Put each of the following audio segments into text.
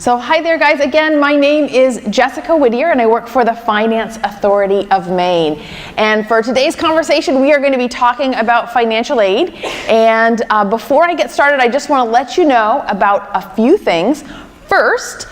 So hi there guys, again, my name is Jessica Whittier and I work for the Finance Authority of Maine. And for today's conversation, we are going to be talking about financial aid. And before I get started, I just want to let you know about a few things. First,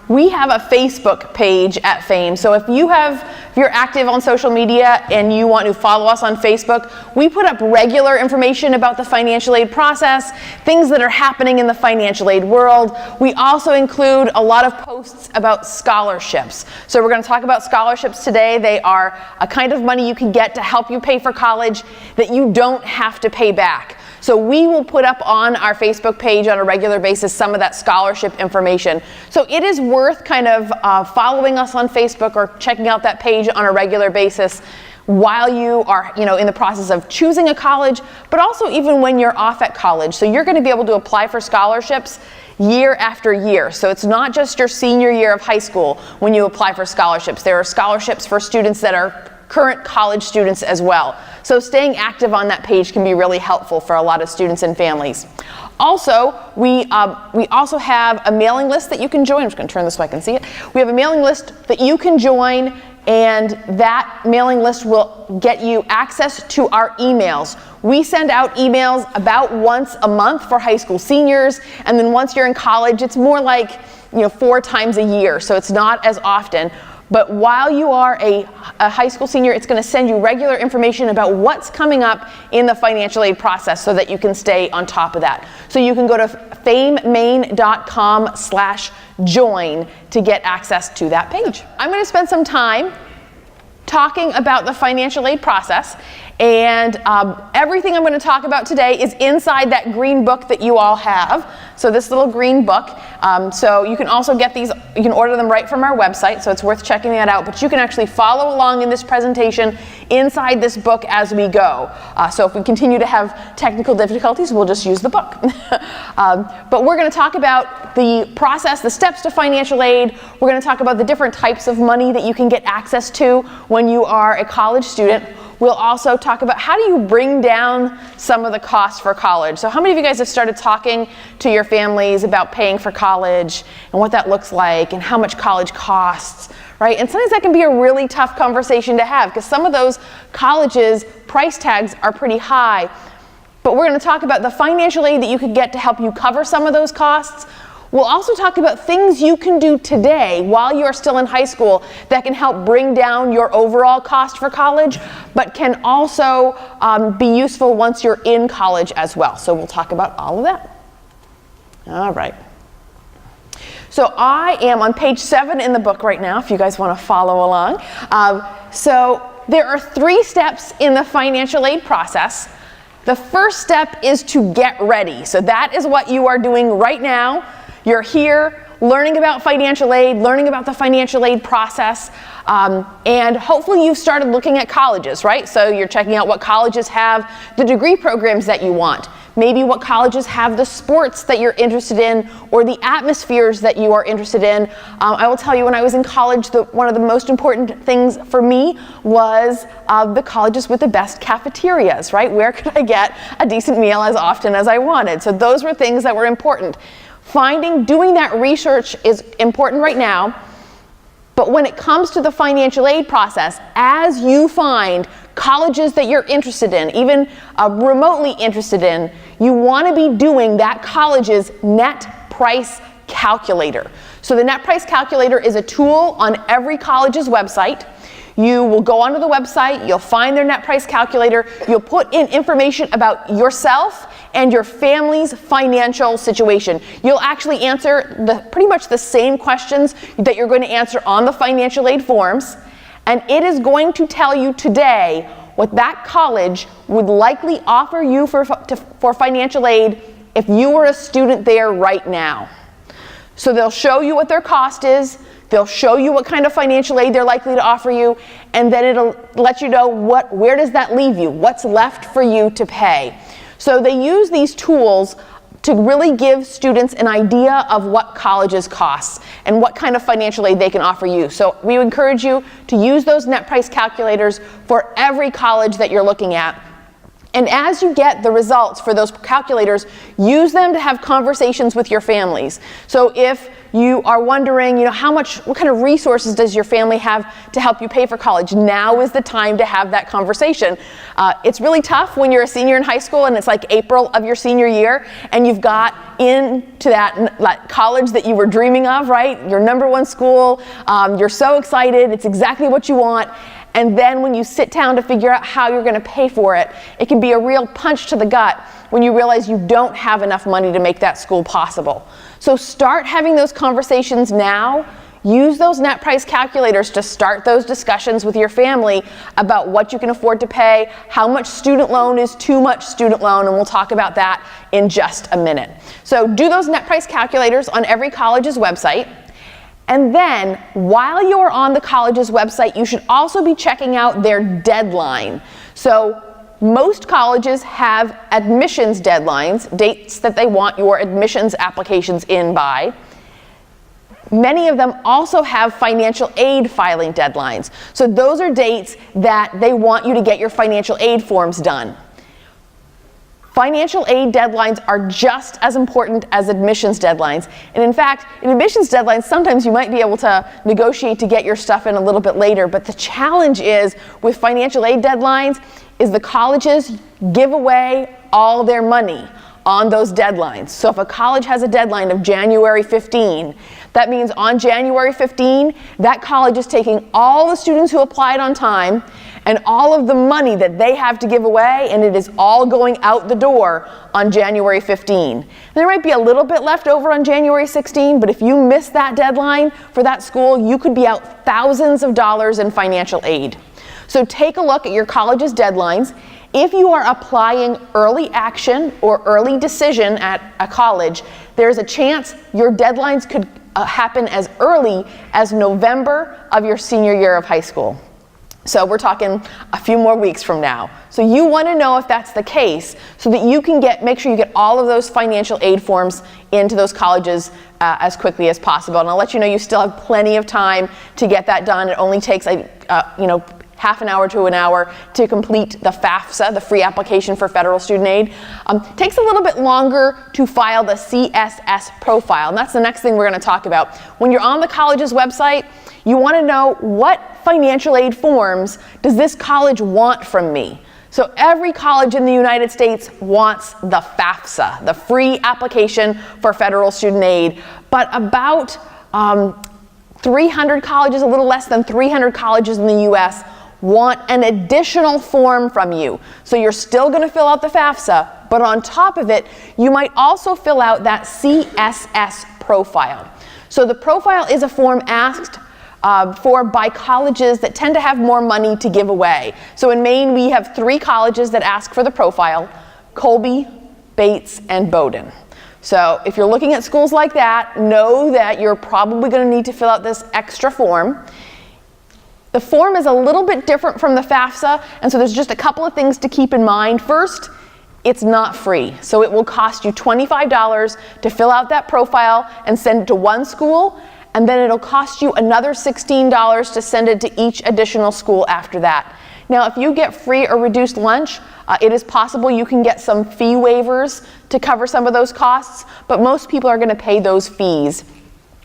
we have a Facebook page at FAME. So if you're active on social media and you want to follow us on Facebook, we put up regular information about the financial aid process, things that are happening in the financial aid world. We also include a lot of posts about scholarships. So we're going to talk about scholarships today. They are a kind of money you can get to help you pay for college that you don't have to pay back. So we will put up on our Facebook page on a regular basis some of that scholarship information. So it is worth kind of following us on Facebook or checking out that page on a regular basis while you are, in the process of choosing a college, but also even when you're off at college. So you're going to be able to apply for scholarships year after year. So it's not just your senior year of high school when you apply for scholarships. There are scholarships for students that are current college students as well. So staying active on that page can be really helpful for a lot of students and families. Also, we also have a mailing list that you can join. I'm just going to turn this so I can see it. We have a mailing list that you can join, and that mailing list will get you access to our emails. We send out emails about once a month for high school seniors, and then once you're in college, it's more like 4 times a year, so it's not as often. But while you are a high school senior, it's going to send you regular information about what's coming up in the financial aid process so that you can stay on top of that. So you can go to famemaine.com/join to get access to that page. I'm going to spend some time talking about the financial aid process, and everything I'm going to talk about today is inside that green book that you all have. So this little green book. So you can also get these, you can order them right from our website, so it's worth checking that out. But you can actually follow along in this presentation inside this book as we go. So if we continue to have technical difficulties, we'll just use the book. But we're going to talk about the process, the steps to financial aid. We're going to talk about the different types of money that you can get access to when you are a college student. We'll also talk about how do you bring down some of the costs for college. So how many of you guys have started talking to your families about paying for college and what that looks like and how much college costs, right? And sometimes that can be a really tough conversation to have because some of those colleges' price tags are pretty high. But we're going to talk about the financial aid that you could get to help you cover some of those costs. We'll also talk about things you can do today while you're still in high school that can help bring down your overall cost for college, but can also be useful once you're in college as well. So we'll talk about all of that. All right. So I am on page 7 in the book right now, if you guys want to follow along. So there are 3 steps in the financial aid process. The first step is to get ready. So that is what you are doing right now. You're here learning about financial aid, learning about the financial aid process, and hopefully you've started looking at colleges, right? So you're checking out what colleges have the degree programs that you want, maybe what colleges have the sports that you're interested in or the atmospheres that you are interested in. I will tell you, when I was in college, one of the most important things for me was the colleges with the best cafeterias, right? Where could I get a decent meal as often as I wanted? So those were things that were important. Doing that research is important right now, but when it comes to the financial aid process, as you find colleges that you're interested in, even remotely interested in, you want to be doing that college's net price calculator. So the net price calculator is a tool on every college's website. You will go onto the website, you'll find their net price calculator, you'll put in information about yourself and your family's financial situation. You'll actually answer pretty much the same questions that you're going to answer on the financial aid forms, and it is going to tell you today what that college would likely offer you for financial aid if you were a student there right now. So they'll show you what their cost is, they'll show you what kind of financial aid they're likely to offer you, and then it'll let you know where does that leave you, what's left for you to pay. So they use these tools to really give students an idea of what colleges cost and what kind of financial aid they can offer you. So we encourage you to use those net price calculators for every college that you're looking at. And as you get the results for those calculators, use them to have conversations with your families. So if you are wondering, what kind of resources does your family have to help you pay for college? Now is the time to have that conversation. It's really tough when you're a senior in high school and it's like April of your senior year and you've got into that college that you were dreaming of, right? Your number one school, you're so excited, it's exactly what you want. And then when you sit down to figure out how you're going to pay for it, it can be a real punch to the gut when you realize you don't have enough money to make that school possible. So start having those conversations now. Use those net price calculators to start those discussions with your family about what you can afford to pay, how much student loan is too much student loan, and we'll talk about that in just a minute. So do those net price calculators on every college's website. And then, while you're on the college's website, you should also be checking out their deadline. So most colleges have admissions deadlines, dates that they want your admissions applications in by. Many of them also have financial aid filing deadlines. So those are dates that they want you to get your financial aid forms done. Financial aid deadlines are just as important as admissions deadlines. And in fact, in admissions deadlines, sometimes you might be able to negotiate to get your stuff in a little bit later. But the challenge is with financial aid deadlines is the colleges give away all their money on those deadlines. So if a college has a deadline of January 15, that means on January 15, that college is taking all the students who applied on time and all of the money that they have to give away, and it is all going out the door on January 15. And there might be a little bit left over on January 16, but if you miss that deadline for that school, you could be out thousands of dollars in financial aid. So take a look at your college's deadlines. If you are applying early action or early decision at a college, there's a chance your deadlines could happen as early as November of your senior year of high school. So we're talking a few more weeks from now. So you want to know if that's the case so that you can make sure you get all of those financial aid forms into those colleges as quickly as possible. And I'll let you know you still have plenty of time to get that done. It only takes half an hour to an hour to complete the FAFSA, the free application for federal student aid. Takes a little bit longer to file the CSS profile, and that's the next thing we're going to talk about. When you're on the college's website, you want to know what financial aid forms does this college want from me. So every college in the United States wants the FAFSA, the free application for federal student aid, but about 300 colleges, a little less than 300 colleges in the US want an additional form from you. So you're still going to fill out the FAFSA, but on top of it, you might also fill out that CSS profile. So the profile is a form asked for by colleges that tend to have more money to give away. So in Maine, we have 3 colleges that ask for the profile: Colby, Bates, and Bowdoin. So if you're looking at schools like that, know that you're probably going to need to fill out this extra form. The form is a little bit different from the FAFSA, and so there's just a couple of things to keep in mind. First, it's not free. So it will cost you $25 to fill out that profile and send it to one school, and then it'll cost you another $16 to send it to each additional school after that. Now, if you get free or reduced lunch, it is possible you can get some fee waivers to cover some of those costs, but most people are going to pay those fees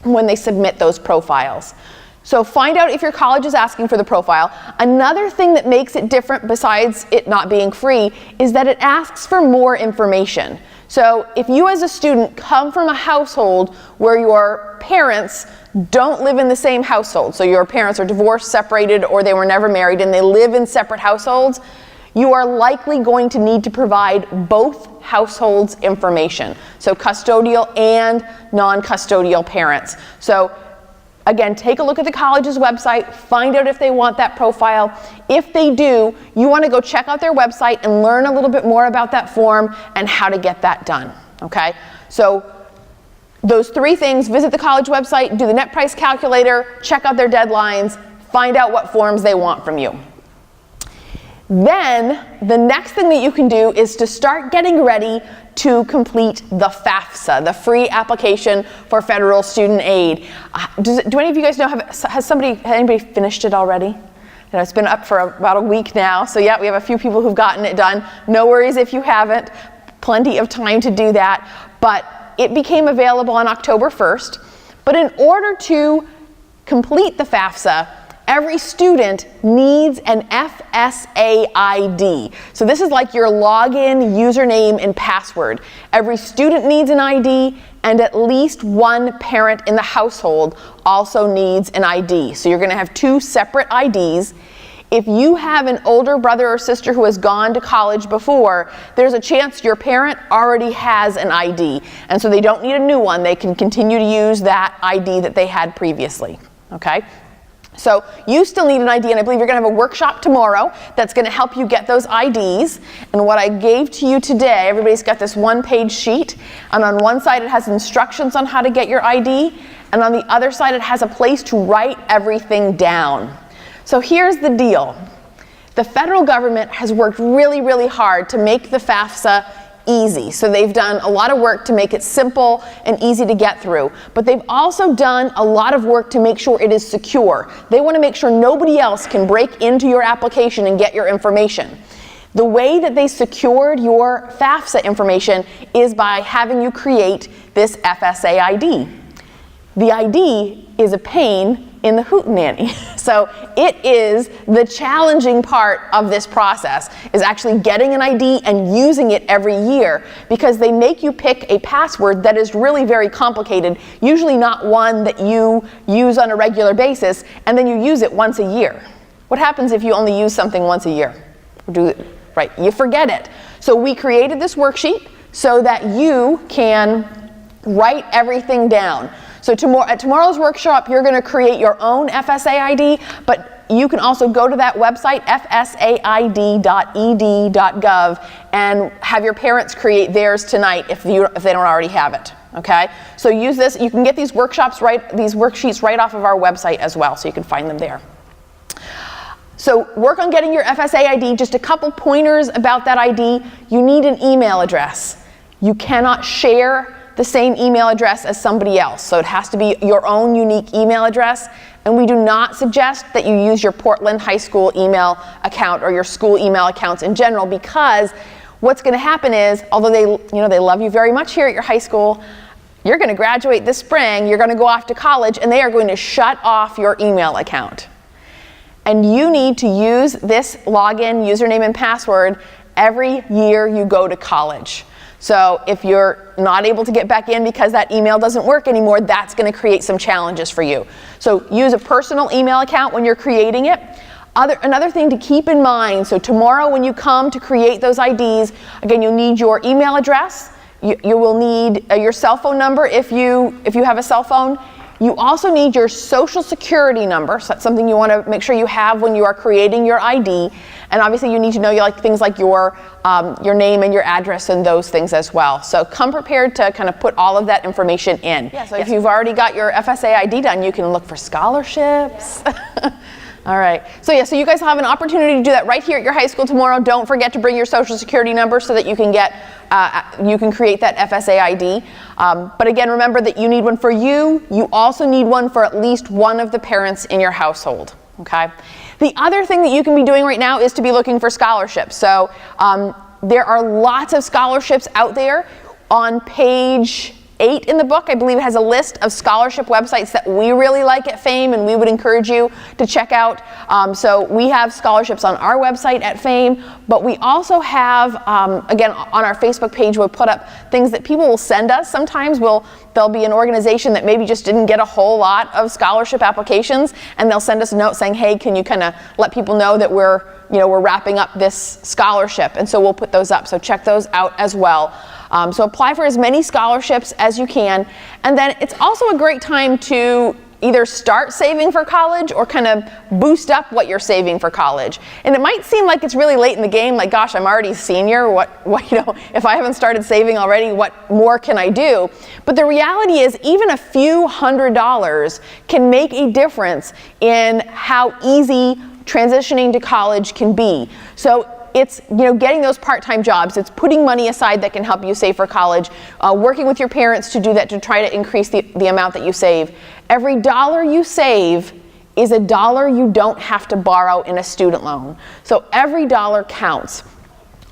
when they submit those profiles. So find out if your college is asking for the profile. Another thing that makes it different besides it not being free is that it asks for more information. So if you as a student come from a household where your parents don't live in the same household, so your parents are divorced, separated, or they were never married and they live in separate households, you are likely going to need to provide both households' information, so custodial and non-custodial parents. So again, take a look at the college's website, find out if they want that profile. If they do, you want to go check out their website and learn a little bit more about that form and how to get that done, okay? So those 3 things: visit the college website, do the net price calculator, check out their deadlines, find out what forms they want from you. Then the next thing that you can do is to start getting ready to complete the FAFSA, the free application for federal student aid. Do any of you guys know, has anybody finished it already? You know, it's been up for about a week now, so yeah, we have a few people who've gotten it done. No worries if you haven't, plenty of time to do that, but it became available on October 1st. But in order to complete the FAFSA, every student needs an FSA ID. So this is like your login, username, and password. Every student needs an ID, and at least one parent in the household also needs an ID. So you're going to have 2 separate IDs. If you have an older brother or sister who has gone to college before, there's a chance your parent already has an ID, and so they don't need a new one. They can continue to use that ID that they had previously. Okay? So you still need an ID, and I believe you're going to have a workshop tomorrow that's going to help you get those IDs. And what I gave to you today, everybody's got this 1-page sheet, and on one side it has instructions on how to get your ID, and on the other side it has a place to write everything down. So here's the deal. The federal government has worked really, really hard to make the FAFSA easy. So they've done a lot of work to make it simple and easy to get through. But they've also done a lot of work to make sure it is secure. They want to make sure nobody else can break into your application and get your information. The way that they secured your FAFSA information is by having you create this FSA ID. The ID is a pain in the hootenanny. So it is the challenging part of this process, is actually getting an ID and using it every year, because they make you pick a password that is really very complicated, usually not one that you use on a regular basis, and then you use it once a year. What happens if you only use something once a year? Right, you forget it. So we created this worksheet so that you can write everything down. So at tomorrow's workshop, you're going to create your own FSA ID, but you can also go to that website, fsaid.ed.gov, and have your parents create theirs tonight if they don't already have it. Okay? So use this. You can get these worksheets right off of our website as well, so you can find them there. So work on getting your FSA ID. Just a couple pointers about that ID. You need an email address. You cannot share the same email address as somebody else. So it has to be your own unique email address. And we do not suggest that you use your Portland High School email account or your school email accounts in general, because what's going to happen is, although they love you very much here at your high school, you're going to graduate this spring, you're going to go off to college, and they are going to shut off your email account. And you need to use this login, username, and password every year you go to college. So if you're not able to get back in because that email doesn't work anymore, that's going to create some challenges for you. So use a personal email account when you're creating it. Another thing to keep in mind, so tomorrow when you come to create those IDs, again, you'll need your email address. You will need your cell phone number if you have a cell phone. You also need your social security number, so that's something you want to make sure you have when you are creating your ID. And obviously you need to know things like your name and your address and those things as well. So come prepared to kind of put all of that information in. Yeah, so if you've already got your FSA ID done, you can look for scholarships. Yeah. All right. So you guys will have an opportunity to do that right here at your high school tomorrow. Don't forget to bring your social security number so that you can you can create that FSA ID. But again, remember that you need one for you. You also need one for at least one of the parents in your household. Okay. The other thing that you can be doing right now is to be looking for scholarships. So there are lots of scholarships out there. On page 8 in the book, I believe it has a list of scholarship websites that we really like at FAME and we would encourage you to check out. So we have scholarships on our website at FAME, but we also have, again, on our Facebook page, we'll put up things that people will send us. Sometimes there'll be an organization that maybe just didn't get a whole lot of scholarship applications, and they'll send us a note saying, hey, can you kind of let people know that we're wrapping up this scholarship? And so we'll put those up. So check those out as well. So apply for as many scholarships as you can. And then it's also a great time to either start saving for college or kind of boost up what you're saving for college. And it might seem like it's really late in the game, like, gosh, I'm already a senior. What if I haven't started saving already, what more can I do? But the reality is, even a few $100s can make a difference in how easy transitioning to college can be. So it's getting those part-time jobs. It's putting money aside that can help you save for college, working with your parents to do that, to try to increase the amount that you save. Every dollar you save is a dollar you don't have to borrow in a student loan. So every dollar counts.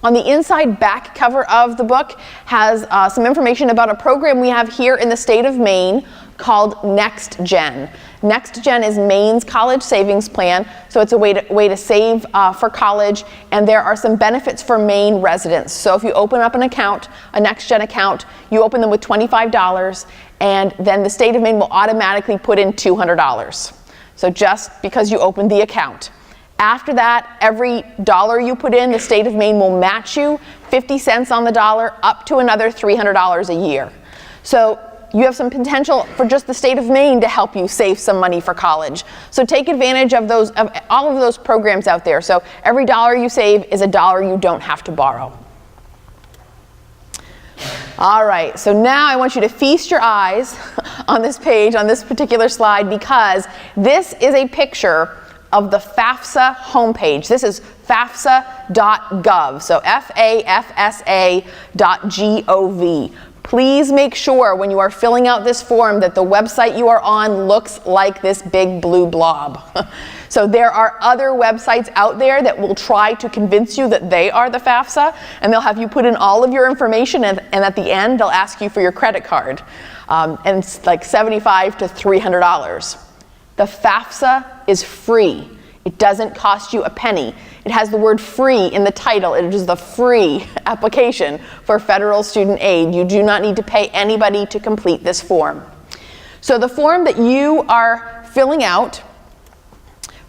On the inside back cover of the book has some information about a program we have here in the state of Maine called Next Gen. Next Gen is Maine's college savings plan, so it's a way to save for college, and there are some benefits for Maine residents. So if you open up an account, a Next Gen account, you open them with $25, and then the state of Maine will automatically put in $200. So just because you opened the account. After that, every dollar you put in, the state of Maine will match you 50 cents on the dollar up to another $300 a year. So you have some potential for just the state of Maine to help you save some money for college. So take advantage of all of those programs out there. So every dollar you save is a dollar you don't have to borrow. All right, so now I want you to feast your eyes on this page, on this particular slide, because this is a picture of the FAFSA homepage. This is FAFSA.gov, so FAFSA.gov. Please make sure when you are filling out this form that the website you are on looks like this big blue blob. So there are other websites out there that will try to convince you that they are the FAFSA, and they'll have you put in all of your information, and at the end they'll ask you for your credit card, and it's like $75 to $300. The FAFSA is free. It doesn't cost you a penny. It has the word free in the title. It is the free application for federal student aid. You do not need to pay anybody to complete this form. So the form that you are filling out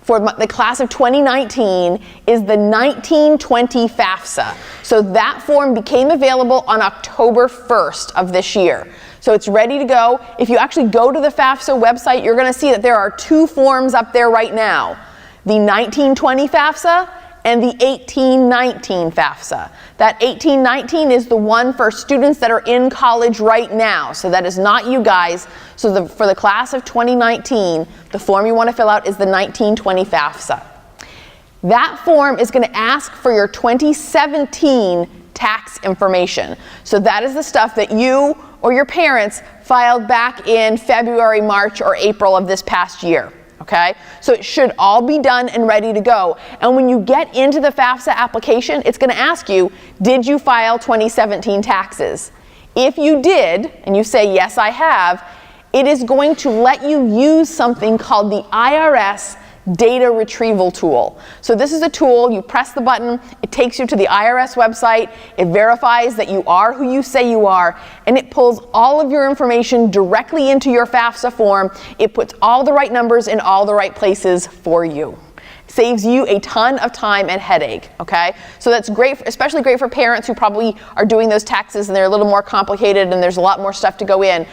for the class of 2019 is the 1920 FAFSA. So that form became available on October 1st of this year. So it's ready to go. If you actually go to the FAFSA website, you're going to see that there are two forms up there right now. The 1920 FAFSA and the 1819 FAFSA. That 1819 is the one for students that are in college right now. So that is not you guys. So for the class of 2019, the form you want to fill out is the 1920 FAFSA. That form is going to ask for your 2017 tax information. So that is the stuff that you or your parents filed back in February, March, or April of this past year. Okay? So it should all be done and ready to go. And when you get into the FAFSA application, it's going to ask you, did you file 2017 taxes? If you did, and you say, yes, I have, it is going to let you use something called the IRS data retrieval tool. So this is a tool, you press the button, it takes you to the IRS website, it verifies that you are who you say you are, and it pulls all of your information directly into your FAFSA form. It puts all the right numbers in all the right places for you. Saves you a ton of time and headache, okay? So that's great, especially great for parents who probably are doing those taxes and they're a little more complicated and there's a lot more stuff to go in.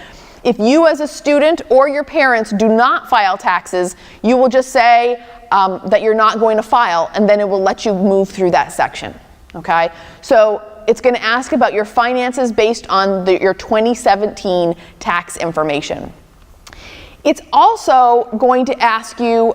If you as a student or your parents do not file taxes, you will just say that you're not going to file, and then it will let you move through that section, okay? So it's going to ask about your finances based on your 2017 tax information. It's also going to ask you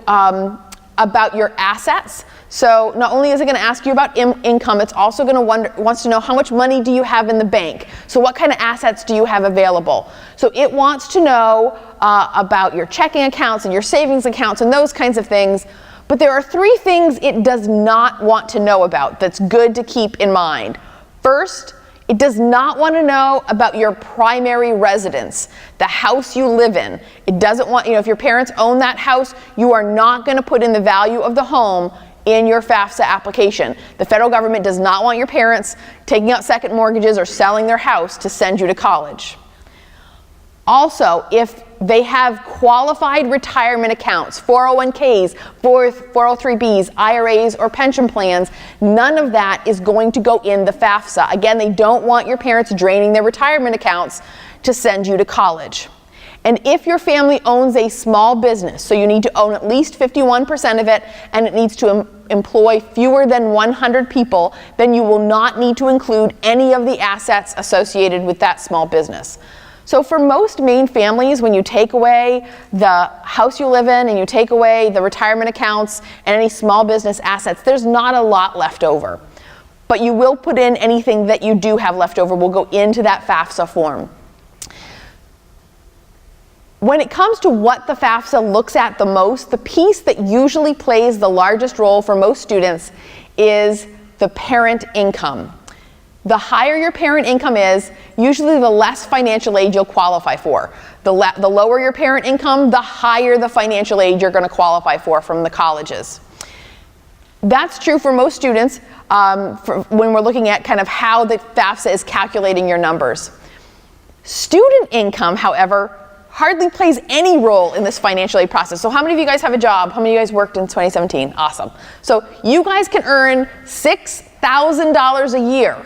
about your assets. So not only is it going to ask you about income, it's also going to wants to know how much money do you have in the bank. So what kind of assets do you have available? So it wants to know about your checking accounts and your savings accounts and those kinds of things. But there are three things it does not want to know about that's good to keep in mind. First, it does not want to know about your primary residence, the house you live in. It doesn't want, if your parents own that house, you are not going to put in the value of the home in your FAFSA application. The federal government does not want your parents taking out second mortgages or selling their house to send you to college. Also, if they have qualified retirement accounts, 401ks, 403bs, IRAs, or pension plans, none of that is going to go in the FAFSA. Again, they don't want your parents draining their retirement accounts to send you to college. And if your family owns a small business, so you need to own at least 51% of it, and it needs to employ fewer than 100 people, then you will not need to include any of the assets associated with that small business. So for most Maine families, when you take away the house you live in and you take away the retirement accounts and any small business assets, there's not a lot left over. But you will put in anything that you do have left over will go into that FAFSA form. When it comes to what the FAFSA looks at the most, the piece that usually plays the largest role for most students is the parent income. The higher your parent income is, usually the less financial aid you'll qualify for. The lower your parent income, the higher the financial aid you're going to qualify for from the colleges. That's true for most students when we're looking at kind of how the FAFSA is calculating your numbers. Student income, however, hardly plays any role in this financial aid process. So how many of you guys have a job? How many of you guys worked in 2017? Awesome. So you guys can earn $6,000 a year,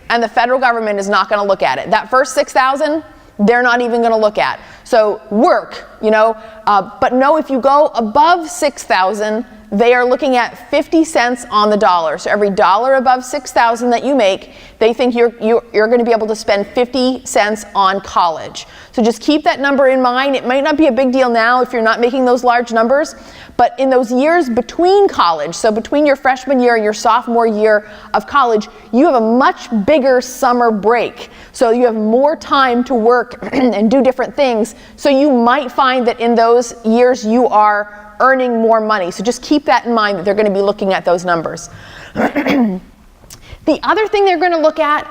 and the federal government is not going to look at it. That first $6,000, they're not even going to look at. So work, but no, if you go above $6,000, they are looking at 50 cents on the dollar. So every dollar above $6,000 that you make, they think you're going to be able to spend 50 cents on college. So just keep that number in mind. It might not be a big deal now if you're not making those large numbers, but in those years between college, so between your freshman year and your sophomore year of college, you have a much bigger summer break. So you have more time to work and do different things. So you might find that in those years you are earning more money. So just keep that in mind, that they're going to be looking at those numbers. The other thing they're going to look at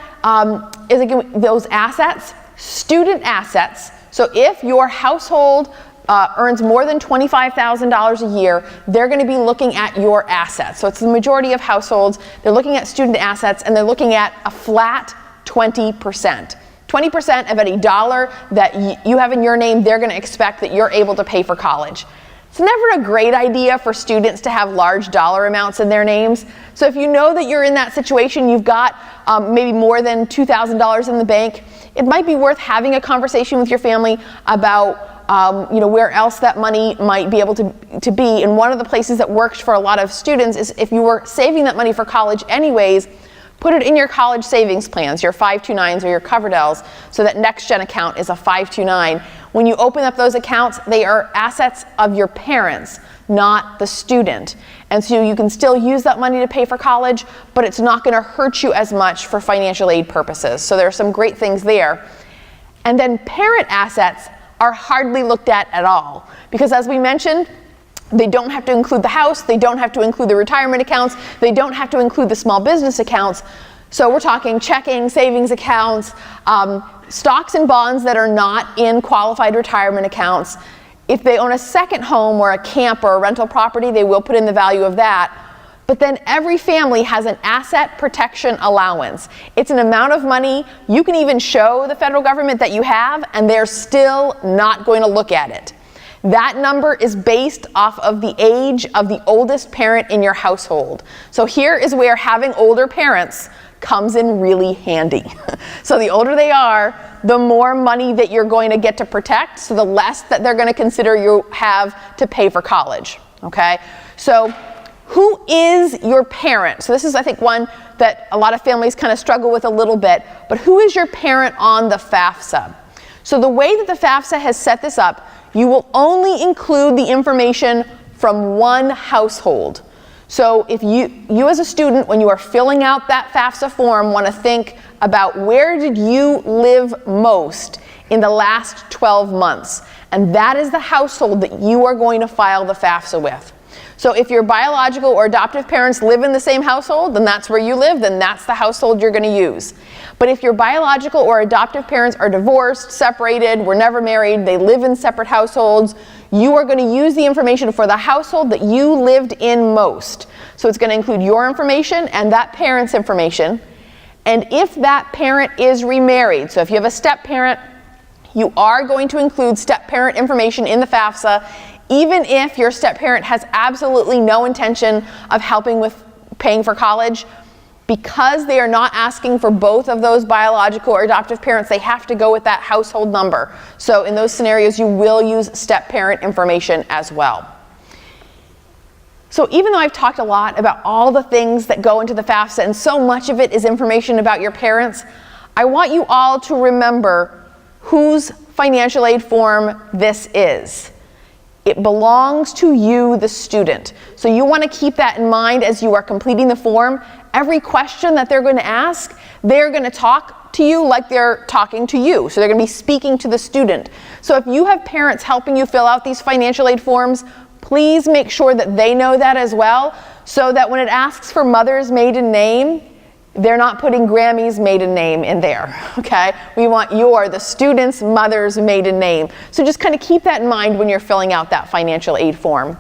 is again, those assets, student assets. So if your household earns more than $25,000 a year, they're going to be looking at your assets. So it's the majority of households. They're looking at student assets, and they're looking at a flat 20%. 20% of any dollar that you have in your name, they're going to expect that you're able to pay for college. It's never a great idea for students to have large dollar amounts in their names. So if you know that you're in that situation, you've got maybe more than $2,000 in the bank, it might be worth having a conversation with your family about where else that money might be able to be. And one of the places that works for a lot of students is if you were saving that money for college anyways, put it in your college savings plans, your 529s or your Coverdell's, so that NextGen account is a 529. When you open up those accounts, they are assets of your parents, not the student. And so you can still use that money to pay for college, but it's not going to hurt you as much for financial aid purposes. So there are some great things there. And then parent assets are hardly looked at all, because as we mentioned, they don't have to include the house, they don't have to include the retirement accounts, they don't have to include the small business accounts. So we're talking checking, savings accounts, stocks and bonds that are not in qualified retirement accounts. If they own a second home or a camp or a rental property, they will put in the value of that. But then every family has an asset protection allowance. It's an amount of money you can even show the federal government that you have, and they're still not going to look at it. That number is based off of the age of the oldest parent in your household. So here is where having older parents comes in really handy. So the older they are, the more money that you're going to get to protect, so the less that they're going to consider you have to pay for college, okay? So who is your parent? So this is, I think, one that a lot of families kind of struggle with a little bit, but who is your parent on the FAFSA? So the way that the FAFSA has set this up, you will only include the information from one household. So if you as a student, when you are filling out that FAFSA form, want to think about where did you live most in the last 12 months, and that is the household that you are going to file the FAFSA with. So if your biological or adoptive parents live in the same household, then that's where you live, then that's the household you're going to use. But if your biological or adoptive parents are divorced, separated, were never married, they live in separate households, you are going to use the information for the household that you lived in most. So it's going to include your information and that parent's information. And if that parent is remarried, so if you have a step parent, you are going to include step parent information in the FAFSA, even if your step parent has absolutely no intention of helping with paying for college. Because they are not asking for both of those biological or adoptive parents, they have to go with that household number. So in those scenarios, you will use step parent information as well. So even though I've talked a lot about all the things that go into the FAFSA, and so much of it is information about your parents, I want you all to remember whose financial aid form this is. It belongs to you, the student. So you want to keep that in mind as you are completing the form. Every question that they're going to ask, they're going to talk to you like they're talking to you. So they're going to be speaking to the student. So if you have parents helping you fill out these financial aid forms, please make sure that they know that as well, so that when it asks for mother's maiden name, they're not putting Grammy's maiden name in there, okay? We want the student's mother's maiden name. So just kind of keep that in mind when you're filling out that financial aid form.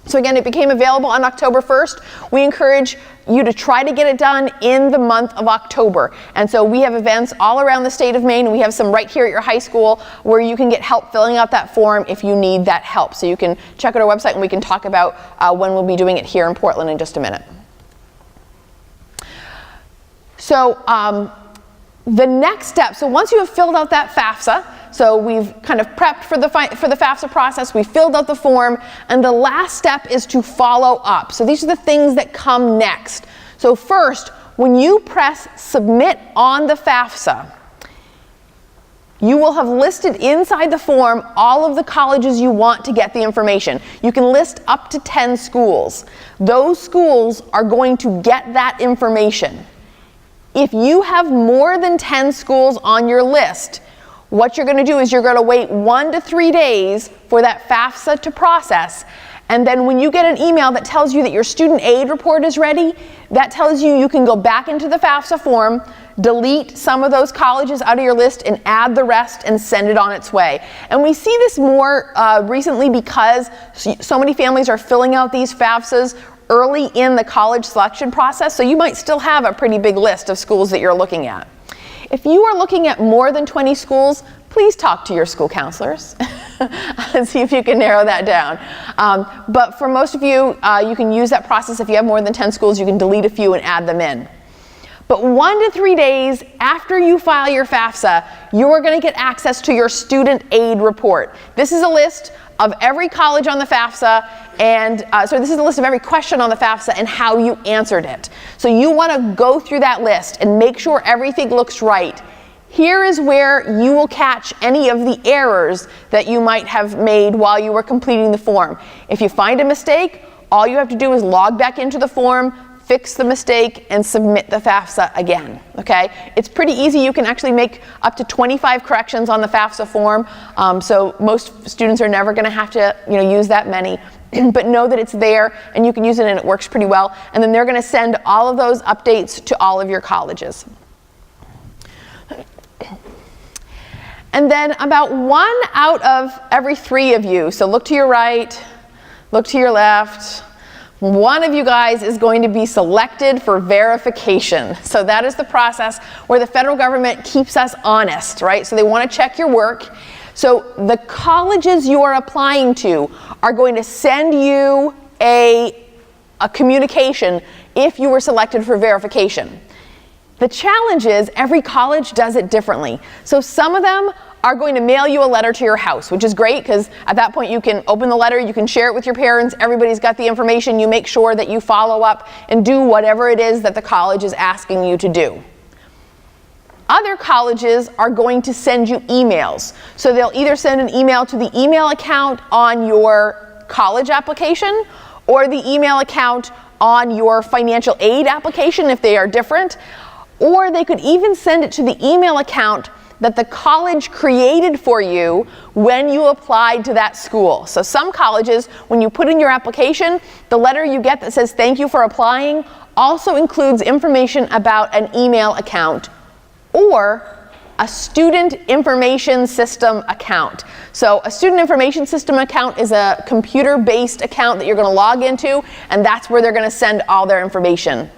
So again, it became available on October 1st. We encourage you to try to get it done in the month of October. And so we have events all around the state of Maine, and we have some right here at your high school where you can get help filling out that form if you need that help. So you can check out our website and we can talk about when we'll be doing it here in Portland in just a minute. So the next step, so once you have filled out that FAFSA, so we've kind of prepped for the FAFSA process, we filled out the form, and the last step is to follow up. So these are the things that come next. So first, when you press submit on the FAFSA, you will have listed inside the form all of the colleges you want to get the information. You can list up to 10 schools. Those schools are going to get that information. If you have more than 10 schools on your list, what you're going to do is you're going to wait 1 to 3 days for that FAFSA to process. And then when you get an email that tells you that your student aid report is ready, that tells you can go back into the FAFSA form, delete some of those colleges out of your list, and add the rest and send it on its way. And we see this more recently because so many families are filling out these FAFSAs early in the college selection process, so you might still have a pretty big list of schools that you're looking at. If you are looking at more than 20 schools, please talk to your school counselors and see if you can narrow that down. But for most of you, you can use that process. If you have more than 10 schools, you can delete a few and add them in. But 1 to 3 days after you file your FAFSA, you are going to get access to your student aid report. This is a list of every college on the FAFSA, and so this is a list of every question on the FAFSA and how you answered it. So you want to go through that list and make sure everything looks right. Here is where you will catch any of the errors that you might have made while you were completing the form. If you find a mistake, all you have to do is log back into the form, fix the mistake, and submit the FAFSA again, okay? It's pretty easy. You can actually make up to 25 corrections on the FAFSA form, so most students are never going to have to use that many. But know that it's there and you can use it and it works pretty well. And then they're going to send all of those updates to all of your colleges. And then about 1 out of every 3 of you, so look to your right, look to your left, 1 of you guys is going to be selected for verification. So that is the process where the federal government keeps us honest, right? So they want to check your work. So the colleges you are applying to are going to send you a communication if you were selected for verification. The challenge is every college does it differently. So some of them are going to mail you a letter to your house, which is great because at that point you can open the letter, you can share it with your parents, everybody's got the information, you make sure that you follow up and do whatever it is that the college is asking you to do. Other colleges are going to send you emails. So they'll either send an email to the email account on your college application or the email account on your financial aid application if they are different, or they could even send it to the email account that the college created for you when you applied to that school. So some colleges, when you put in your application, the letter you get that says thank you for applying also includes information about an email account or a student information system account. So a student information system account is a computer-based account that you're going to log into, and that's where they're going to send all their information.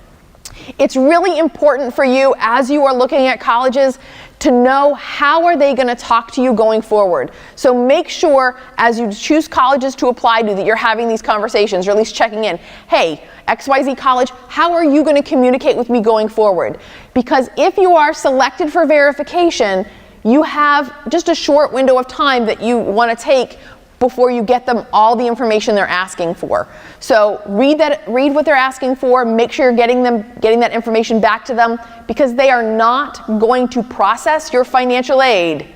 It's really important for you as you are looking at colleges to know how are they going to talk to you going forward. So make sure as you choose colleges to apply to that you're having these conversations, or at least checking in. Hey, XYZ college, how are you going to communicate with me going forward? Because if you are selected for verification, you have just a short window of time that you want to take before you get them all the information they're asking for. So read what they're asking for, make sure you're getting that information back to them, because they are not going to process your financial aid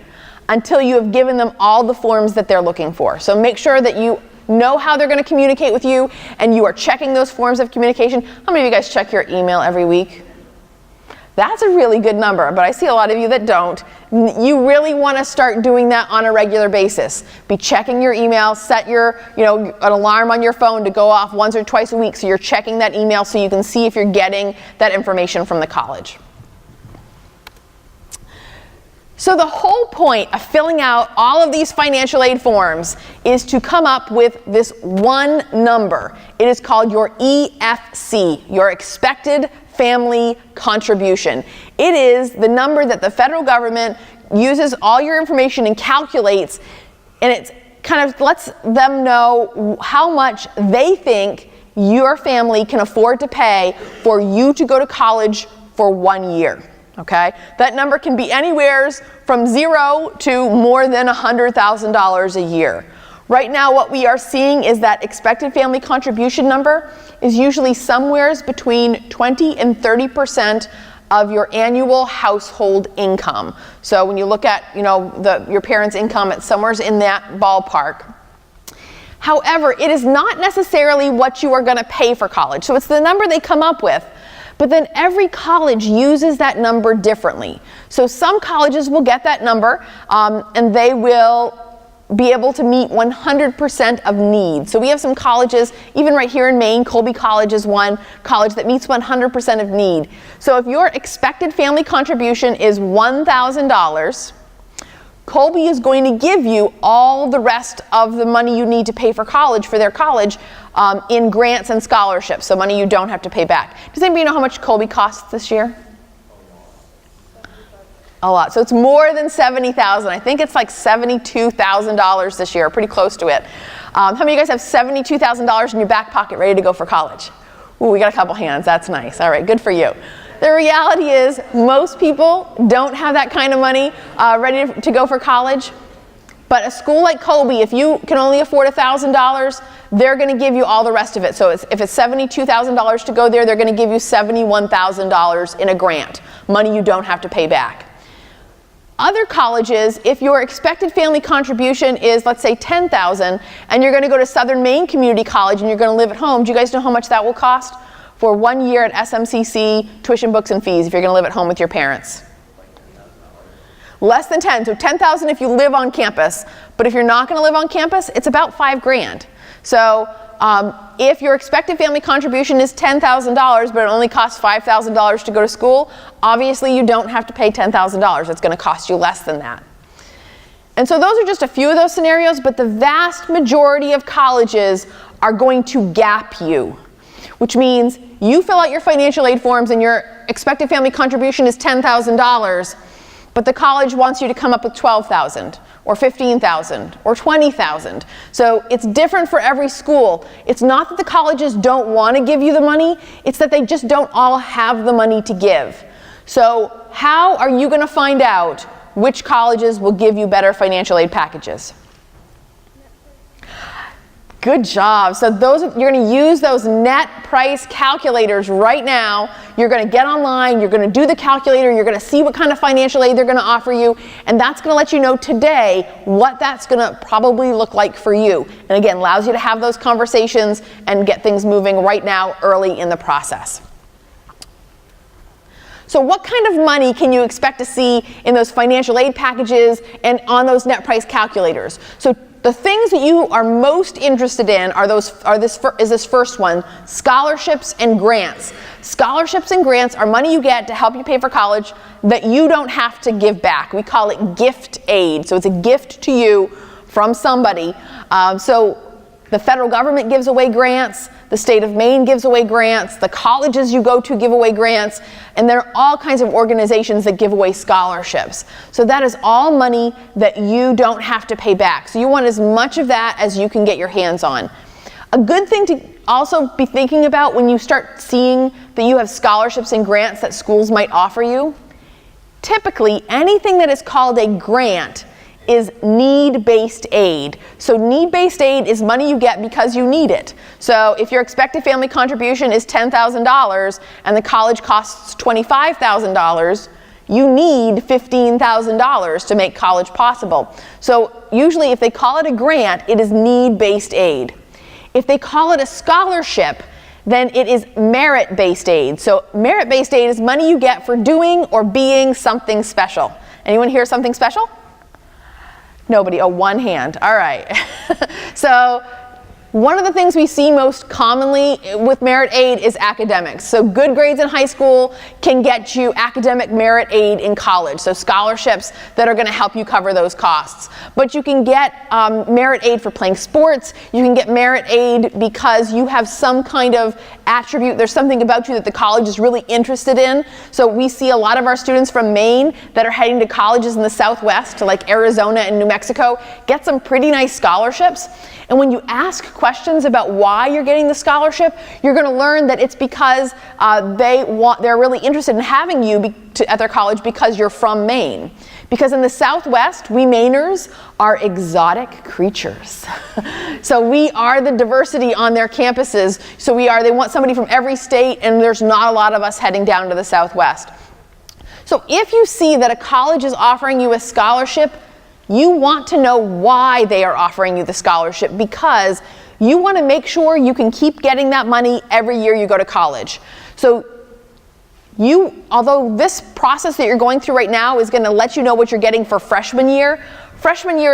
until you have given them all the forms that they're looking for. So make sure that you know how they're going to communicate with you and you are checking those forms of communication. How many of you guys check your email every week? That's a really good number, but I see a lot of you that don't. You really want to start doing that on a regular basis. Be checking your email, set your, an alarm on your phone to go off once or twice a week so you're checking that email so you can see if you're getting that information from the college. So the whole point of filling out all of these financial aid forms is to come up with this one number. It is called your EFC, your expected family contribution. It is the number that the federal government uses all your information and calculates, and it kind of lets them know how much they think your family can afford to pay for you to go to college for 1 year. Okay? That number can be anywhere from 0 to more than $100,000 a year. Right now, what we are seeing is that expected family contribution number is usually somewhere between 20 and 30% of your annual household income. So when you look at, your parents' income, it's somewhere in that ballpark. However, it is not necessarily what you are going to pay for college. So it's the number they come up with. But then every college uses that number differently. So some colleges will get that number, and they will be able to meet 100% of needs. So we have some colleges, even right here in Maine, Colby College is one college that meets 100% of need. So if your expected family contribution is $1,000, Colby is going to give you all the rest of the money you need to pay for college, for their college, in grants and scholarships, so money you don't have to pay back. Does anybody know how much Colby costs this year? A lot. So it's more than $70,000. I think it's like $72,000 this year, pretty close to it. How many of you guys have $72,000 in your back pocket ready to go for college? Ooh, we got a couple hands. That's nice. All right, good for you. The reality is most people don't have that kind of money ready to go for college. But a school like Colby, if you can only afford $1,000, they're going to give you all the rest of it. So if it's $72,000 to go there, they're going to give you $71,000 in a grant, money you don't have to pay back. Other colleges, if your expected family contribution is, let's say, $10,000, and you're going to go to Southern Maine Community College and you're going to live at home, do you guys know how much that will cost for 1 year at SMCC, tuition, books, and fees if you're going to live at home with your parents? Less than 10, so 10,000 if you live on campus. But if you're not going to live on campus, it's about $5,000. So if your expected family contribution is $10,000, but it only costs $5,000 to go to school, obviously you don't have to pay $10,000. It's going to cost you less than that. And so those are just a few of those scenarios, but the vast majority of colleges are going to gap you, which means you fill out your financial aid forms and your expected family contribution is $10,000, but the college wants you to come up with $12,000 or $15,000 or $20,000. So it's different for every school. It's not that the colleges don't want to give you the money, it's that they just don't all have the money to give. So how are you going to find out which colleges will give you better financial aid packages? Good job. So you're going to use those net price calculators right now. You're going to get online, you're going to do the calculator, you're going to see what kind of financial aid they're going to offer you, and that's going to let you know today what that's going to probably look like for you. And again, allows you to have those conversations and get things moving right now early in the process. So what kind of money can you expect to see in those financial aid packages and on those net price calculators? So the things that you are most interested in is this first one, scholarships and grants. Scholarships and grants are money you get to help you pay for college that you don't have to give back. We call it gift aid. So it's a gift to you from somebody. So the federal government gives away grants, the state of Maine gives away grants, the colleges you go to give away grants, and there are all kinds of organizations that give away scholarships. So that is all money that you don't have to pay back. So you want as much of that as you can get your hands on. A good thing to also be thinking about when you start seeing that you have scholarships and grants that schools might offer you, typically anything that is called a grant is need-based aid. So need-based aid is money you get because you need it. So if your expected family contribution is $10,000 and the college costs $25,000, you need $15,000 to make college possible. So usually if they call it a grant, it is need-based aid. If they call it a scholarship, then it is merit-based aid. So merit-based aid is money you get for doing or being something special. Anyone here something special? Nobody. Oh, one hand. All right. So one of the things we see most commonly with merit aid is academics. So good grades in high school can get you academic merit aid in college. So scholarships that are going to help you cover those costs. But you can get merit aid for playing sports. You can get merit aid because you have some kind of attribute. There's something about you that the college is really interested in. So we see a lot of our students from Maine that are heading to colleges in the Southwest, to like Arizona and New Mexico, get some pretty nice scholarships. And when you ask questions about why you're getting the scholarship, you're going to learn that it's because they're really interested in having you at their college because you're from Maine. Because in the Southwest, we Mainers are exotic creatures. So we are the diversity on their campuses. So they want somebody from every state, and there's not a lot of us heading down to the Southwest. So if you see that a college is offering you a scholarship, you want to know why they are offering you the scholarship, because you want to make sure you can keep getting that money every year you go to college. So although this process that you're going through right now is going to let you know what you're getting for freshman year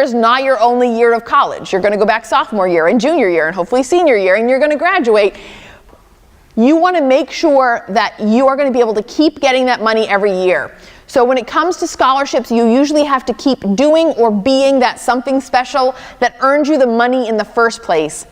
is not your only year of college. You're going to go back sophomore year and junior year and hopefully senior year, and you're going to graduate. You want to make sure that you are going to be able to keep getting that money every year. So when it comes to scholarships, you usually have to keep doing or being that something special that earned you the money in the first place.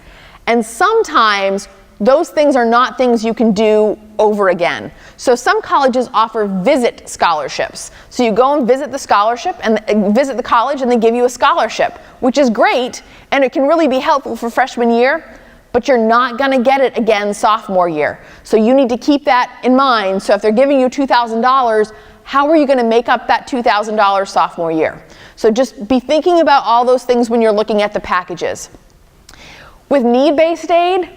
And sometimes those things are not things you can do over again. So some colleges offer visit scholarships. So you go and visit the scholarship and visit the college, and they give you a scholarship, which is great, and it can really be helpful for freshman year, but you're not going to get it again sophomore year. So you need to keep that in mind. So if they're giving you $2,000, how are you going to make up that $2,000 sophomore year? So just be thinking about all those things when you're looking at the packages. With need-based aid,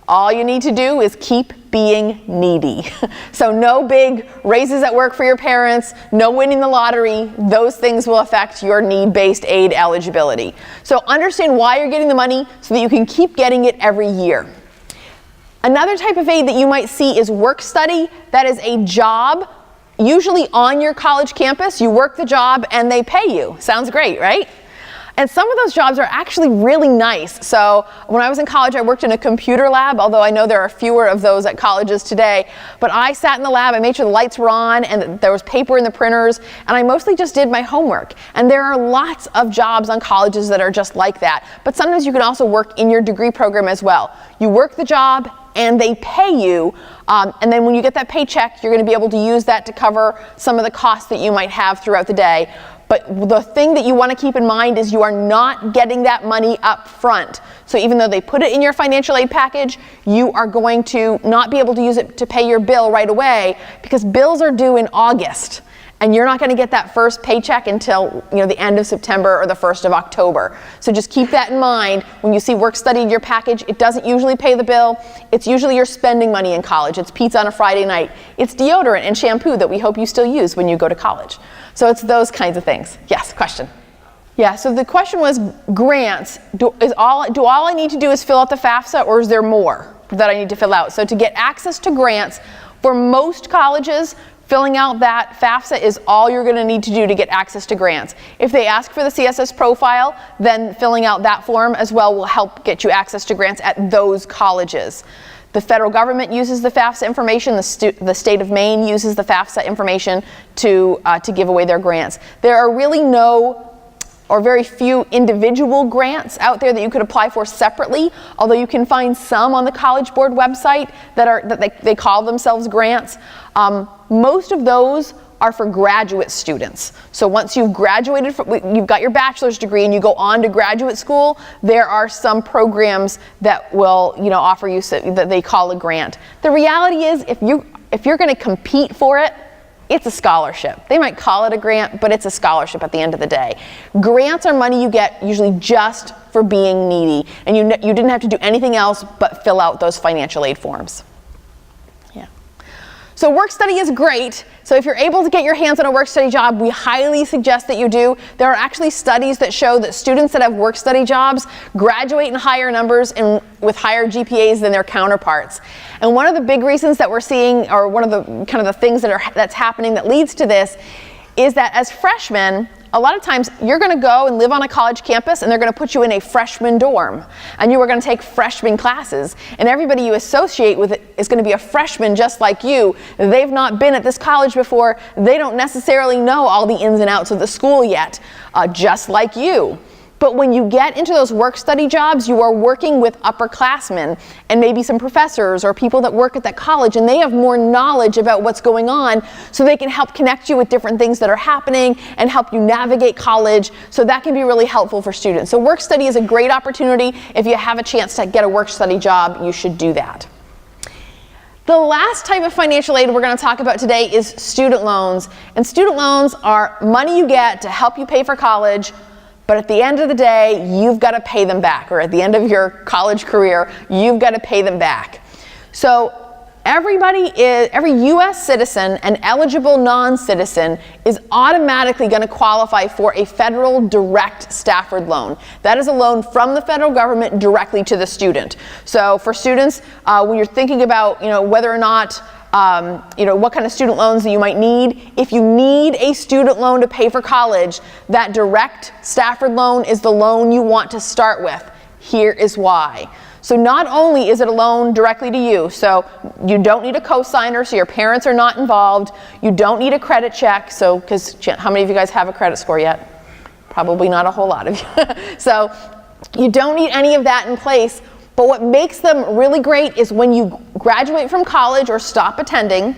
all you need to do is keep being needy. So no big raises at work for your parents, no winning the lottery. Those things will affect your need-based aid eligibility. So understand why you're getting the money so that you can keep getting it every year. Another type of aid that you might see is work study. That is a job, usually on your college campus. You work the job and they pay you. Sounds great, right? And some of those jobs are actually really nice. So when I was in college, I worked in a computer lab, although I know there are fewer of those at colleges today. But I sat in the lab, I made sure the lights were on and there was paper in the printers, and I mostly just did my homework. And there are lots of jobs on colleges that are just like that. But sometimes you can also work in your degree program as well. You work the job and they pay you, and then when you get that paycheck, you're going to be able to use that to cover some of the costs that you might have throughout the day. But the thing that you want to keep in mind is you are not getting that money up front. So even though they put it in your financial aid package, you are going to not be able to use it to pay your bill right away, because bills are due in August. And you're not going to get that first paycheck until the end of September or the 1st of October. So just keep that in mind. When you see work study in your package, it doesn't usually pay the bill. It's usually your spending money in college. It's pizza on a Friday night. It's deodorant and shampoo that we hope you still use when you go to college. So it's those kinds of things. Yes, question? Yeah, so the question was grants. Do all I need to do is fill out the FAFSA, or is there more that I need to fill out? So to get access to grants, for most colleges, filling out that FAFSA is all you're going to need to do to get access to grants. If they ask for the CSS profile, then filling out that form as well will help get you access to grants at those colleges. The federal government uses the FAFSA information. The state of Maine uses the FAFSA information to give away their grants. There are really no or very few individual grants out there that you could apply for separately, although you can find some on the College Board website that they call themselves grants. Most of those are for graduate students. So once you've graduated, you've got your bachelor's degree and you go on to graduate school, there are some programs that will offer you that they call a grant. The reality is, if you're going to compete for it, it's a scholarship. They might call it a grant, but it's a scholarship at the end of the day. Grants are money you get usually just for being needy, and you didn't have to do anything else but fill out those financial aid forms. Yeah. So work study is great. So if you're able to get your hands on a work study job, we highly suggest that you do. There are actually studies that show that students that have work study jobs graduate in higher numbers and with higher GPAs than their counterparts. And one of the big reasons that we're seeing, or one of the kind of the things that's happening that leads to this, is that as freshmen, a lot of times you're going to go and live on a college campus and they're going to put you in a freshman dorm and you are going to take freshman classes, and everybody you associate with it is going to be a freshman just like you. They've not been at this college before. They don't necessarily know all the ins and outs of the school yet, just like you. But when you get into those work study jobs, you are working with upperclassmen and maybe some professors or people that work at that college, and they have more knowledge about what's going on, so they can help connect you with different things that are happening and help you navigate college. So that can be really helpful for students. So work study is a great opportunity. If you have a chance to get a work study job, you should do that. The last type of financial aid we're going to talk about today is student loans. And student loans are money you get to help you pay for college, but at the end of the day, you've got to pay them back, or at the end of your college career, you've got to pay them back. So every U.S. citizen and eligible non-citizen is automatically going to qualify for a federal direct Stafford loan. That is a loan from the federal government directly to the student. So for students, when you're thinking about whether or not what kind of student loans that you might need. If you need a student loan to pay for college, that direct Stafford loan is the loan you want to start with. Here is why. So not only is it a loan directly to you, so you don't need a cosigner, so your parents are not involved. You don't need a credit check, because how many of you guys have a credit score yet? Probably not a whole lot of you. So you don't need any of that in place. But what makes them really great is when you graduate from college or stop attending,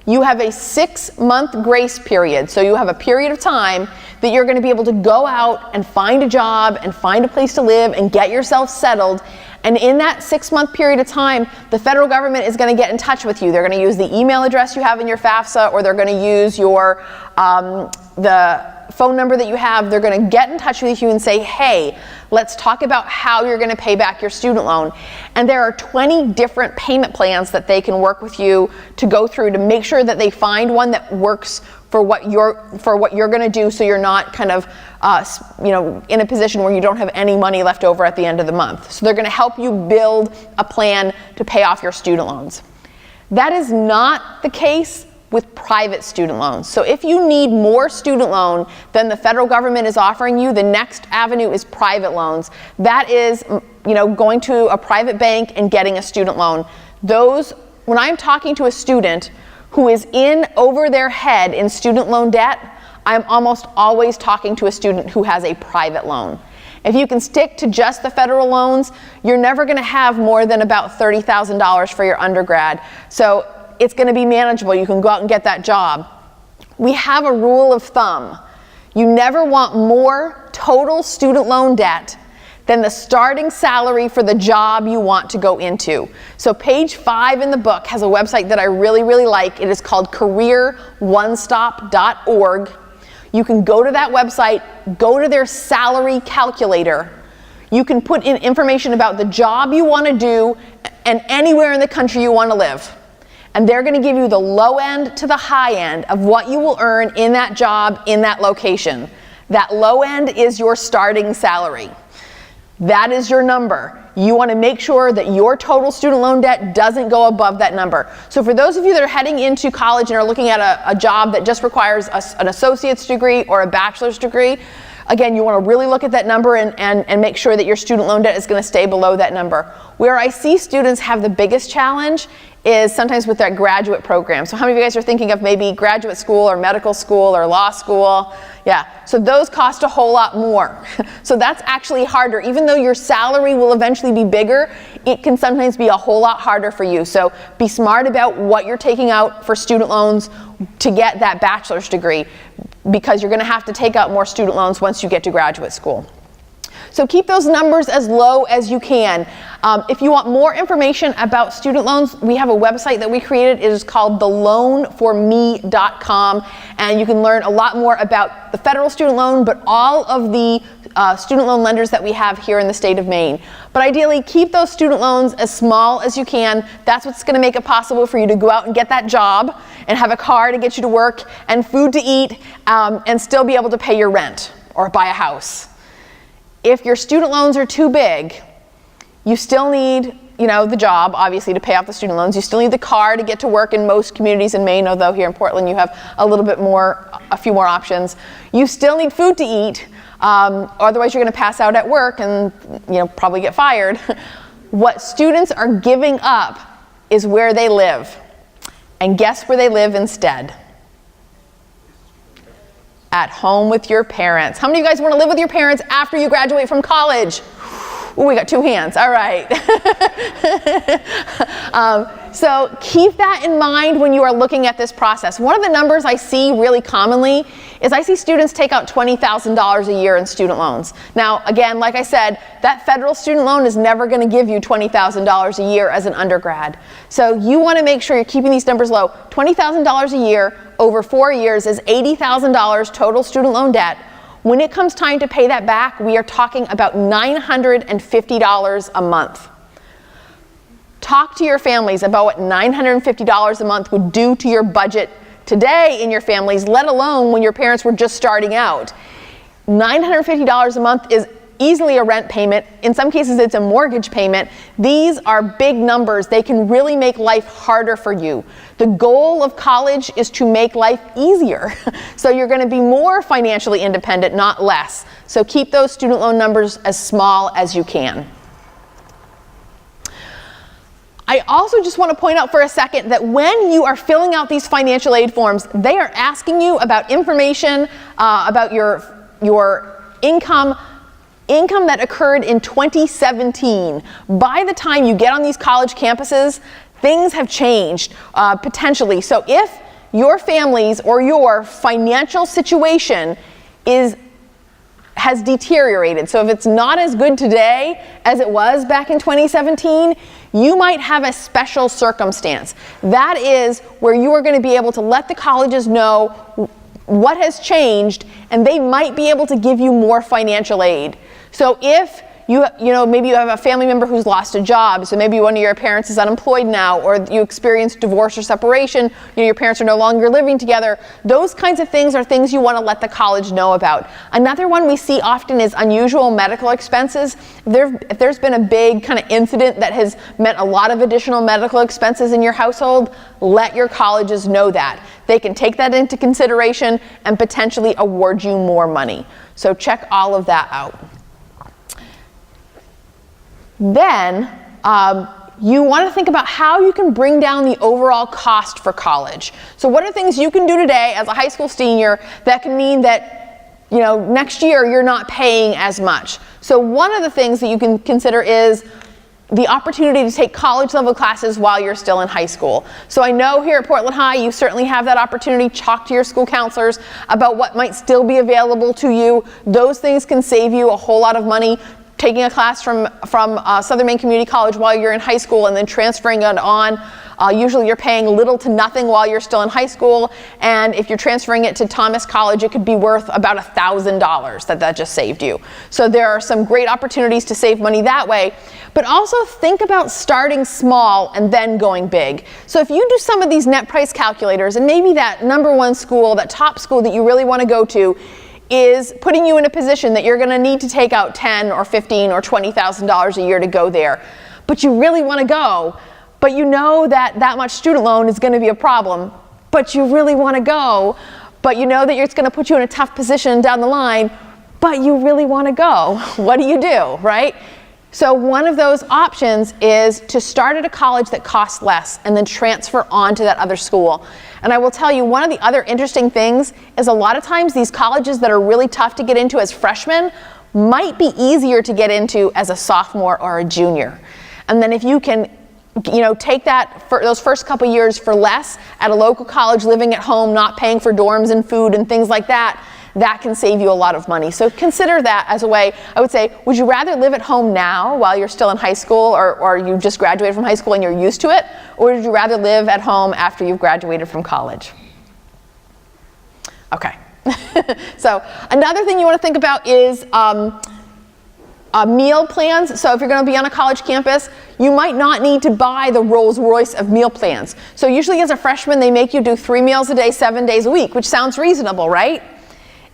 you have a 6-month grace period. So you have a period of time that you're going to be able to go out and find a job and find a place to live and get yourself settled. And in that 6-month period of time, the federal government is going to get in touch with you. They're going to use the email address you have in your FAFSA, or they're going to use your the phone number that you have. They're going to get in touch with you and say, hey, let's talk about how you're going to pay back your student loan. And there are 20 different payment plans that they can work with you to go through to make sure that they find one that works for what you're going to do, so you're not kind of in a position where you don't have any money left over at the end of the month. So they're going to help you build a plan to pay off your student loans. That is not the case with private student loans. So if you need more student loan than the federal government is offering you, the next avenue is private loans. That is, going to a private bank and getting a student loan. When I'm talking to a student who is in over their head in student loan debt, I'm almost always talking to a student who has a private loan. If you can stick to just the federal loans, you're never going to have more than about $30,000 for your undergrad. So it's going to be manageable. You can go out and get that job. We have a rule of thumb. You never want more total student loan debt than the starting salary for the job you want to go into. So page 5 in the book has a website that I really, really like. It is called careeronestop.org. You can go to that website, go to their salary calculator. You can put in information about the job you want to do and anywhere in the country you want to live. And they're going to give you the low end to the high end of what you will earn in that job, in that location. That low end is your starting salary. That is your number. You want to make sure that your total student loan debt doesn't go above that number. So for those of you that are heading into college and are looking at a job that just requires an associate's degree or a bachelor's degree, again, you want to really look at that number and make sure that your student loan debt is going to stay below that number. Where I see students have the biggest challenge is sometimes with that graduate program. So how many of you guys are thinking of maybe graduate school or medical school or law school? Yeah, so those cost a whole lot more. So that's actually harder. Even though your salary will eventually be bigger, it can sometimes be a whole lot harder for you. So be smart about what you're taking out for student loans to get that bachelor's degree, because you're going to have to take out more student loans once you get to graduate school. So keep those numbers as low as you can. If you want more information about student loans, we have a website that we created. It is called theloanforme.com, and you can learn a lot more about the federal student loan, but all of the student loan lenders that we have here in the state of Maine. But ideally, keep those student loans as small as you can. That's what's going to make it possible for you to go out and get that job and have a car to get you to work and food to eat, and still be able to pay your rent or buy a house. If your student loans are too big, you still need, the job, obviously, to pay off the student loans. You still need the car to get to work in most communities in Maine, although here in Portland you have a few more options. You still need food to eat, otherwise you're going to pass out at work and probably get fired. What students are giving up is where they live. And guess where they live instead? At home with your parents. How many of you guys want to live with your parents after you graduate from college? Ooh, we got 2 hands. All right. So keep that in mind when you are looking at this process. One of the numbers I see really commonly is I see students take out $20,000 a year in student loans. Now, again, like I said, that federal student loan is never going to give you $20,000 a year as an undergrad. So you want to make sure you're keeping these numbers low. $20,000 a year over 4 years is $80,000 total student loan debt. When it comes time to pay that back, we are talking about $950 a month. Talk to your families about what $950 a month would do to your budget today in your families, let alone when your parents were just starting out. $950 a month is easily a rent payment. In some cases, it's a mortgage payment. These are big numbers. They can really make life harder for you. The goal of college is to make life easier. So you're going to be more financially independent, not less. So keep those student loan numbers as small as you can. I also just want to point out for a second that when you are filling out these financial aid forms, they are asking you about information about your income that occurred in 2017. By the time you get on these college campuses, things have changed potentially. So if your family's or your financial situation has deteriorated, so if it's not as good today as it was back in 2017, you might have a special circumstance. That is where you are going to be able to let the colleges know what has changed, and they might be able to give you more financial aid. So if maybe you have a family member who's lost a job, so maybe one of your parents is unemployed now, or you experienced divorce or separation, your parents are no longer living together, those kinds of things are things you want to let the college know about. Another one we see often is unusual medical expenses. If there's been a big kind of incident that has meant a lot of additional medical expenses in your household, let your colleges know that. They can take that into consideration and potentially award you more money. So check all of that out. Then you want to think about how you can bring down the overall cost for college. So what are things you can do today as a high school senior that can mean that next year you're not paying as much? So one of the things that you can consider is the opportunity to take college level classes while you're still in high school. So I know here at Portland High you certainly have that opportunity. Talk to your school counselors about what might still be available to you. Those things can save you a whole lot of money. Taking a class from Southern Maine Community College while you're in high school and then transferring it on. Usually you're paying little to nothing while you're still in high school, and if you're transferring it to Thomas College, it could be worth about $1,000 that just saved you. So there are some great opportunities to save money that way, but also think about starting small and then going big. So if you do some of these net price calculators, and maybe that number one school, that top school that you really want to go to, is putting you in a position that you're going to need to take out $10,000 or $15,000 or $20,000 a year to go there. But you really want to go, but you know that much student loan is going to be a problem, but you really want to go, but you know that it's going to put you in a tough position down the line, but you really want to go. What do you do, right? So one of those options is to start at a college that costs less and then transfer on to that other school. And I will tell you, one of the other interesting things is a lot of times these colleges that are really tough to get into as freshmen might be easier to get into as a sophomore or a junior. And then if you can take that for those first couple years for less at a local college, living at home, not paying for dorms and food and things like that, that can save you a lot of money. So consider that as a way. I would say, would you rather live at home now while you're still in high school, or you just graduated from high school and you're used to it? Or would you rather live at home after you've graduated from college? Okay. So another thing you want to think about is meal plans. So if you're going to be on a college campus, you might not need to buy the Rolls Royce of meal plans. So usually as a freshman, they make you do 3 meals a day, 7 days a week, which sounds reasonable, right?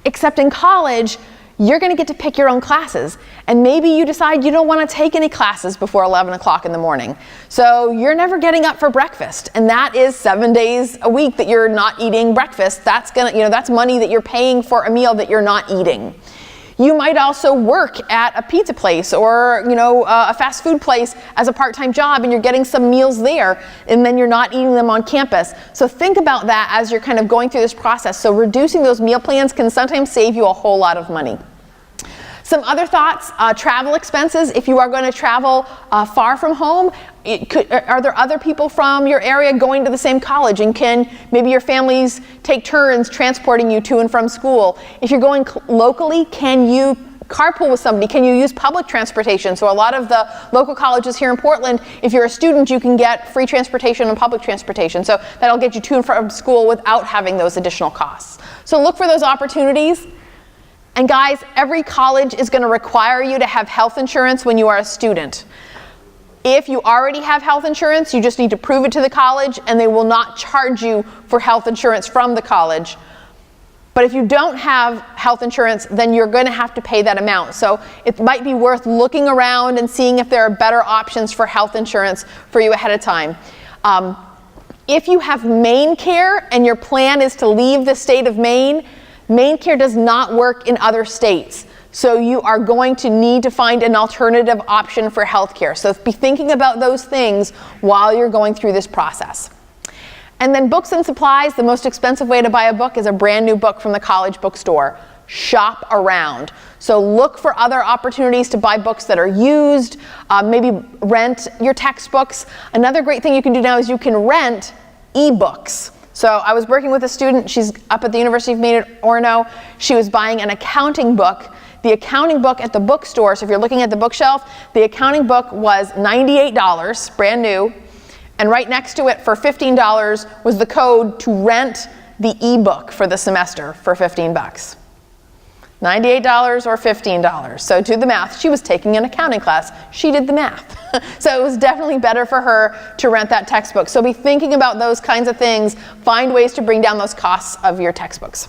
Except in college, you're going to get to pick your own classes. And maybe you decide you don't want to take any classes before 11 o'clock in the morning. So you're never getting up for breakfast. And that is 7 days a week that you're not eating breakfast. That's that's money that you're paying for a meal that you're not eating. You might also work at a pizza place or a fast food place as a part-time job, and you're getting some meals there, and then you're not eating them on campus. So think about that as you're kind of going through this process. So reducing those meal plans can sometimes save you a whole lot of money. Some other thoughts, travel expenses. If you are going to travel far from home, are there other people from your area going to the same college? And can maybe your families take turns transporting you to and from school? If you're going locally, can you carpool with somebody? Can you use public transportation? So a lot of the local colleges here in Portland, if you're a student, you can get free transportation and public transportation. So that'll get you to and from school without having those additional costs. So look for those opportunities. And guys, every college is going to require you to have health insurance when you are a student. If you already have health insurance, you just need to prove it to the college, and they will not charge you for health insurance from the college. But if you don't have health insurance, then you're going to have to pay that amount. So it might be worth looking around and seeing if there are better options for health insurance for you ahead of time. If you have Maine Care and your plan is to leave the state of Maine, Maine Care does not work in other states. So you are going to need to find an alternative option for healthcare. So be thinking about those things while you're going through this process. And then books and supplies. The most expensive way to buy a book is a brand new book from the college bookstore. Shop around. So look for other opportunities to buy books that are used. Maybe rent your textbooks. Another great thing you can do now is you can rent ebooks. So I was working with a student, she's up at the University of Maine at Orono. She was buying an accounting book. The accounting book at the bookstore, so if you're looking at the bookshelf, the accounting book was $98, brand new. And right next to it for $15 was the code to rent the ebook for the semester for $15. $98 or $15. So do the math. She was taking an accounting class. She did the math. So it was definitely better for her to rent that textbook. So be thinking about those kinds of things. Find ways to bring down those costs of your textbooks.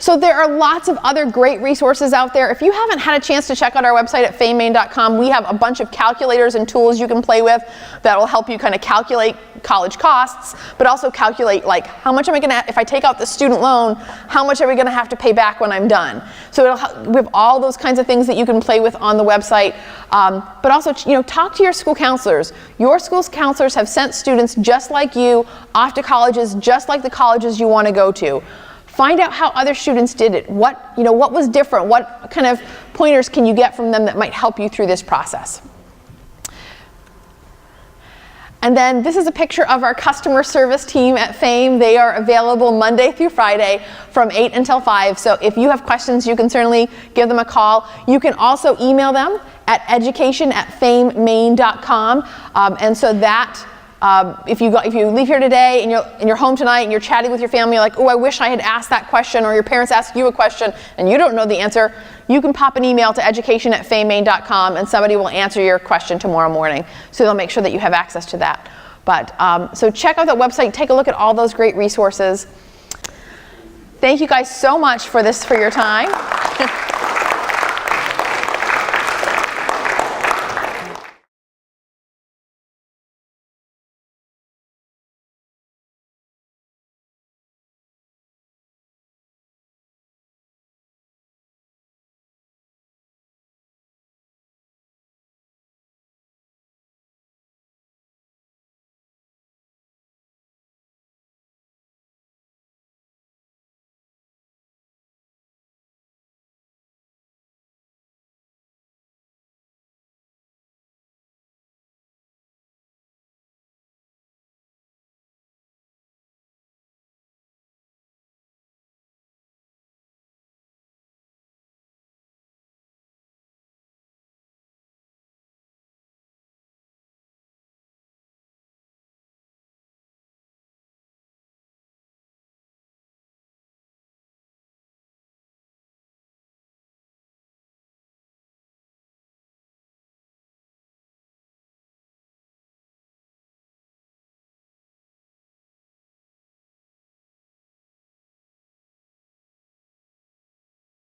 So there are lots of other great resources out there. If you haven't had a chance to check out our website at famemaine.com, we have a bunch of calculators and tools you can play with that will help you kind of calculate college costs, but also calculate like how much am I going to, if I take out the student loan, how much are we going to have to pay back when I'm done? So we have all those kinds of things that you can play with on the website. But also, talk to your school counselors. Your school's counselors have sent students just like you off to colleges, just like the colleges you want to go to. Find out how other students did it. What was different? What kind of pointers can you get from them that might help you through this process? And then this is a picture of our customer service team at FAME. They are available Monday through Friday from 8 until 5. So if you have questions, you can certainly give them a call. You can also email them at education@famemaine.com. And so that if you leave here today and you're home tonight and you're chatting with your family, you're like, oh, I wish I had asked that question, or your parents ask you a question and you don't know the answer, you can pop an email to education@famemaine.com and somebody will answer your question tomorrow morning. So they'll make sure that you have access to that. But so check out that website, take a look at all those great resources. Thank you guys so much for your time.